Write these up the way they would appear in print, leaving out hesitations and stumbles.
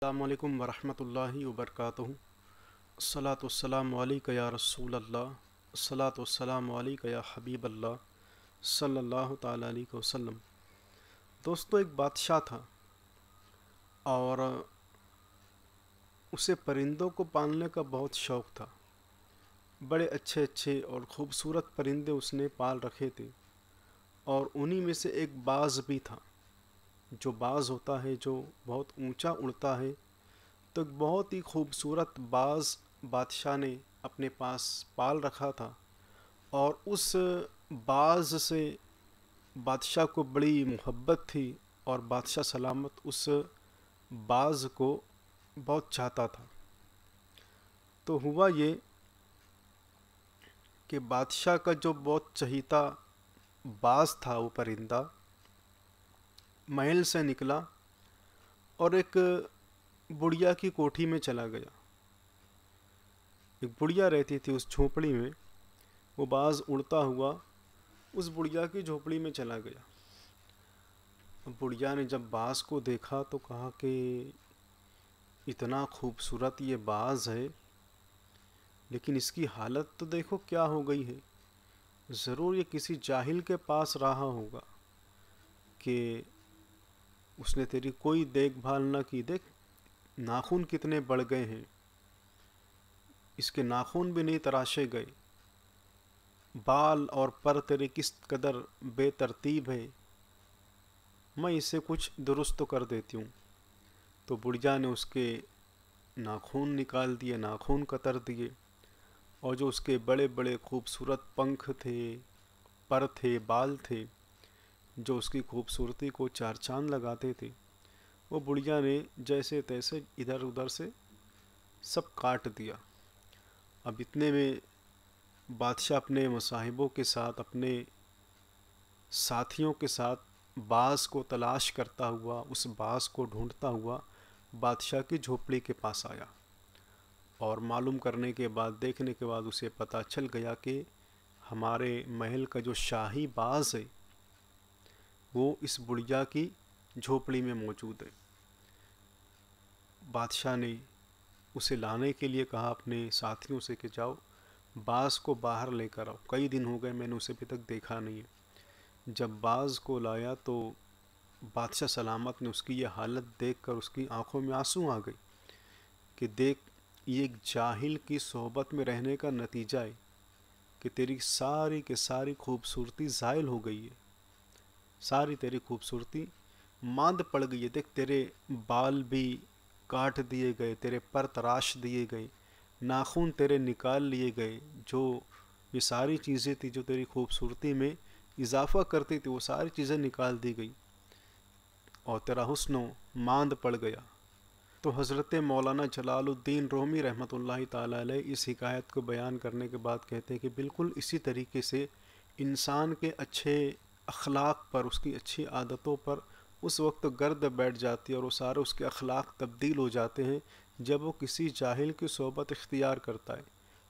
अस्सलामुअलैकुम वरहमतुल्लाहि वबरकातुहू। अस्सलातु वस्सलामु अलैका या रसूल अल्लाह, अस्सलातु वस्सलामु अलैका या हबीब अल्लाह सल्लल्लाहु ताला अलैहि वसल्लम। दोस्तों, एक बादशाह था और उसे परिंदों को पालने का बहुत शौक़ था। बड़े अच्छे अच्छे और ख़ूबसूरत परिंदे उसने पाल रखे थे और उन्हीं में से एक बाज़ भी था। जो बाज़ होता है जो बहुत ऊंचा उड़ता है, तो एक बहुत ही खूबसूरत बाज़ बादशाह ने अपने पास पाल रखा था और उस बाज़ से बादशाह को बड़ी मोहब्बत थी और बादशाह सलामत उस बाज़ को बहुत चाहता था। तो हुआ ये कि बादशाह का जो बहुत चहीता बाज़ था, वो परिंदा महल से निकला और एक बुढ़िया की कोठी में चला गया। एक बुढ़िया रहती थी उस झोपड़ी में। वो बाज़ उड़ता हुआ उस बुढ़िया की झोपड़ी में चला गया। बुढ़िया ने जब बाज़ को देखा तो कहा कि इतना खूबसूरत ये बाज़ है, लेकिन इसकी हालत तो देखो क्या हो गई है। ज़रूर ये किसी जाहिल के पास रहा होगा कि उसने तेरी कोई देखभाल न की। देख, नाखून कितने बढ़ गए हैं, इसके नाखून भी नहीं तराशे गए। बाल और पर तेरे किस कदर बेतरतीब है, मैं इसे कुछ दुरुस्त तो कर देती हूँ। तो बुढ़िया ने उसके नाखून निकाल दिए, नाखून कतर दिए, और जो उसके बड़े बड़े खूबसूरत पंख थे, पर थे, बाल थे, जो उसकी खूबसूरती को चार चांद लगाते थे, वो बुढ़िया ने जैसे तैसे इधर उधर से सब काट दिया। अब इतने में बादशाह अपने मसाहिबों के साथ, अपने साथियों के साथ बाज़ को तलाश करता हुआ, उस बाज़ को ढूंढता हुआ बादशाह की झोपड़ी के पास आया। और मालूम करने के बाद, देखने के बाद उसे पता चल गया कि हमारे महल का जो शाही बाज़ है वो इस बुढ़िया की झोपड़ी में मौजूद है। बादशाह ने उसे लाने के लिए कहा अपने साथियों से कि जाओ बाज़ को बाहर लेकर आओ, कई दिन हो गए मैंने उसे अभी तक देखा नहीं है। जब बाज़ को लाया तो बादशाह सलामत ने उसकी ये हालत देखकर उसकी आंखों में आंसू आ गए कि देख, ये एक जाहिल की सोहबत में रहने का नतीजा है कि तेरी सारी के सारी खूबसूरती ज़ायल हो गई है, सारी तेरी खूबसूरती मांद पड़ गई है। देख, तेरे बाल भी काट दिए गए, तेरे पर तराश दिए गए, नाखून तेरे निकाल लिए गए। जो ये सारी चीज़ें थी जो तेरी खूबसूरती में इजाफ़ा करती थी, वो सारी चीज़ें निकाल दी गई और तेरा हुस्न मांद पड़ गया। तो हज़रत मौलाना जलालुद्दीन रूमी रहमतुल्लाहि ताला अलैह इस हिकायत को बयान करने के बाद कहते हैं कि बिल्कुल इसी तरीके से इंसान के अच्छे अखलाक पर, उसकी अच्छी आदतों पर उस वक्त गर्द बैठ जाती है और वो सारे उसके अखलाक तब्दील हो जाते हैं जब वो किसी जाहिल की सोबत इख्तियार करता है।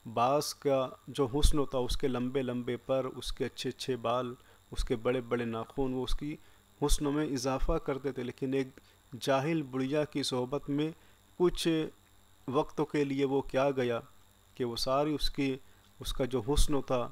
बाज़ का जो हुस्न होता है, उसके लंबे लंबे पर, उसके अच्छे अच्छे बाल, उसके बड़े बड़े नाखून, वो उसकी हुस्न में इजाफ़ा करते थे। लेकिन एक जाहिल बुढ़िया की सोहबत में कुछ वक्तों के लिए वो क्या गया कि वो सारी उसका जो हुस्न था,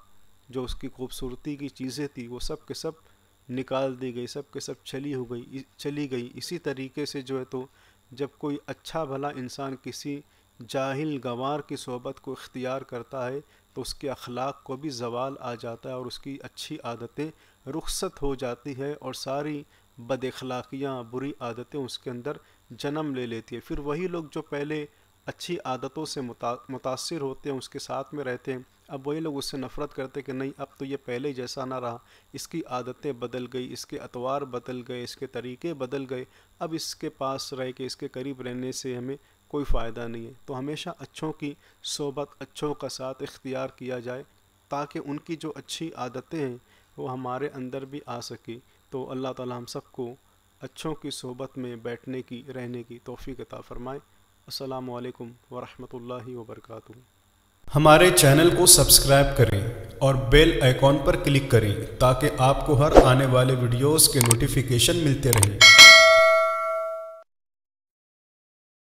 जो उसकी खूबसूरती की चीज़ें थी, वो सब के सब निकाल दी गई, सब के सब चली गई। इसी तरीके से जो है, तो जब कोई अच्छा भला इंसान किसी जाहिल गंवार की सोहबत को इख्तियार करता है तो उसके अखलाक को भी ज़वाल आ जाता है और उसकी अच्छी आदतें रुखसत हो जाती है और सारी बद अखलाकियाँ, बुरी आदतें उसके अंदर जन्म ले लेती है। फिर वही लोग जो पहले अच्छी आदतों से मुतासिर होते हैं, उसके साथ में रहते हैं, अब वही लोग उससे नफ़रत करते कि नहीं, अब तो ये पहले जैसा ना रहा, इसकी आदतें बदल गई, इसके अतवार बदल गए, इसके तरीक़े बदल गए, अब इसके पास रह के, इसके करीब रहने से हमें कोई फ़ायदा नहीं है। तो हमेशा अच्छों की सोबत, अच्छों का साथ इख्तियार किया जाए ताकि उनकी जो अच्छी आदतें हैं वो हमारे अंदर भी आ सके। तो अल्लाह ताला हम सबको अच्छों की सोबत में बैठने की, रहने की तौफ़ीक़ अता फ़रमाए। अस्सलामु अलैकुम वरहमतुल्लाहि वबरकातुहू। हमारे चैनल को सब्सक्राइब करें और बेल आइकॉन पर क्लिक करें ताकि आपको हर आने वाले वीडियोस के नोटिफिकेशन मिलते रहें।